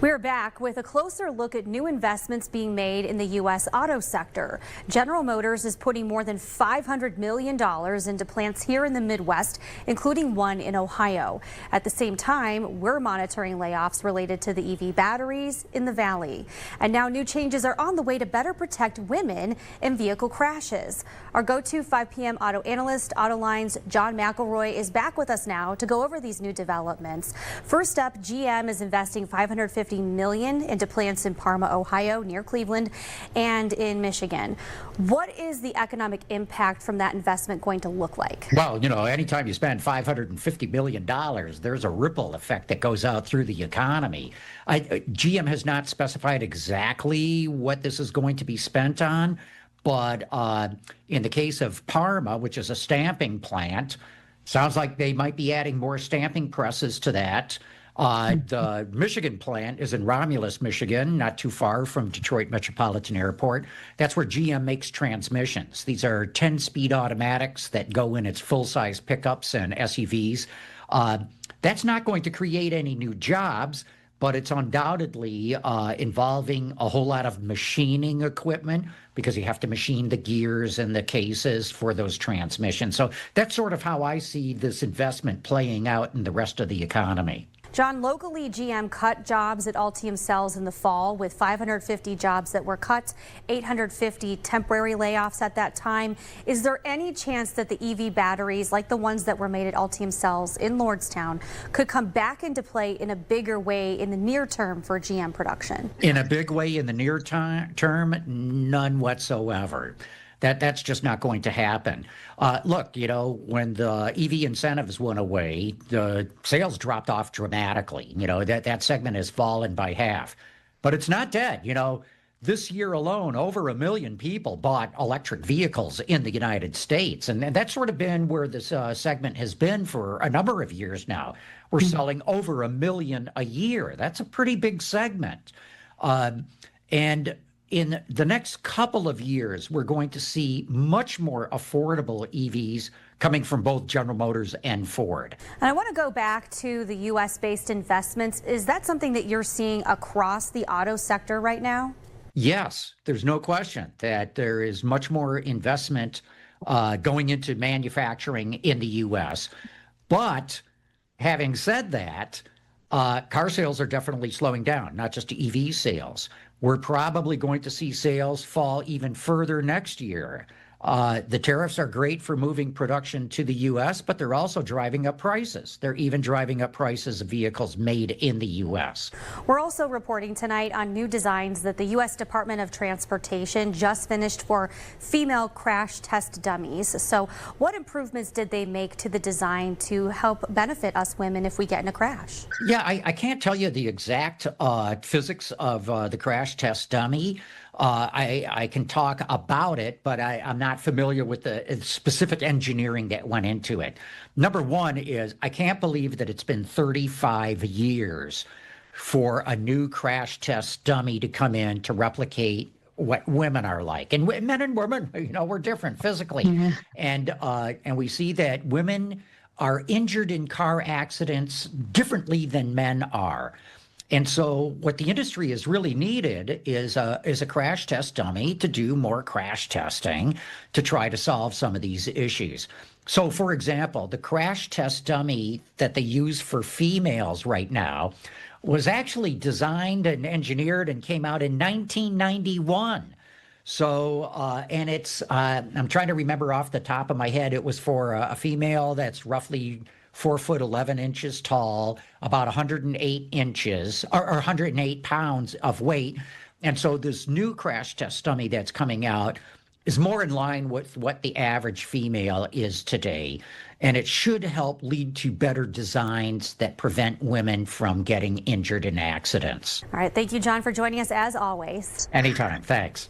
We're back with a closer look at new investments being made in the U.S. auto sector. General Motors is putting more than $500 million into plants here in the Midwest, including one in Ohio. At the same time, we're monitoring layoffs related to the EV batteries in the Valley. And now new changes are on the way to better protect women in vehicle crashes. Our go-to 5 p.m. auto analyst, Autoline's John McElroy, is back with us now to go over these new developments. First up, GM is investing $550 million into plants in Parma, Ohio, near Cleveland, and in Michigan. What is the economic impact from that investment going to look like? Well, anytime you spend $550 million, there's a ripple effect that goes out through the economy. GM has not specified exactly what this is going to be spent on, but in the case of Parma, which is a stamping plant, sounds like they might be adding more stamping presses to that. The Michigan plant is in Romulus, Michigan, not too far from Detroit Metropolitan Airport. That's where GM makes transmissions. These are 10-speed automatics that go in its full-size pickups and SUVs. That's not going to create any new jobs, but it's undoubtedly involving a whole lot of machining equipment because you have to machine the gears and the cases for those transmissions. So that's sort of how I see this investment playing out in the rest of the economy. John, locally, GM cut jobs at Ultium Cells in the fall with 550 jobs that were cut, 850 temporary layoffs at that time. Is there any chance that the EV batteries, like the ones that were made at Ultium Cells in Lordstown, could come back into play in a bigger way in the near term for GM production? In a big way in the near term, none whatsoever. That's just not going to happen. Look, when the EV incentives went away, the sales dropped off dramatically. That segment has fallen by half. But it's not dead. This year alone, over 1 million people bought electric vehicles in the United States. And that's sort of been where this segment has been for a number of years now. We're selling over 1 million a year. That's a pretty big segment. And in the next couple of years, we're going to see much more affordable EVs coming from both General Motors and Ford. And I want to go back to the U.S.-based investments. Is that something that you're seeing across the auto sector right now? Yes, there's no question that there is much more investment going into manufacturing in the U.S. But having said that, car sales are definitely slowing down, not just EV sales. We're probably going to see sales fall even further next year. The tariffs are great for moving production to the U.S., but they're also driving up prices. They're even driving up prices of vehicles made in the U.S. We're also reporting tonight on new designs that the U.S. Department of Transportation just finished for female crash test dummies. So what improvements did they make to the design to help benefit us women if we get in a crash? Yeah, I can't tell you the exact physics of the crash test dummy. I can talk about it, but I'm not familiar with the specific engineering that went into it. Number one is I can't believe that it's been 35 years for a new crash test dummy to come in to replicate what women are like. And men and women, we're different physically. Yeah. And we see that women are injured in car accidents differently than men are. And so what the industry has really needed is a crash test dummy to do more crash testing to try to solve some of these issues. So, for example, the crash test dummy that they use for females right now was actually designed and engineered and came out in 1991. So, and it's, I'm trying to remember off the top of my head, it was for a female that's roughly 4 foot 11 inches tall, about 108 inches or 108 pounds of weight. And so this new crash test dummy that's coming out is more in line with what the average female is today. And it should help lead to better designs that prevent women from getting injured in accidents. All right. Thank you, John, for joining us as always. Anytime. Thanks.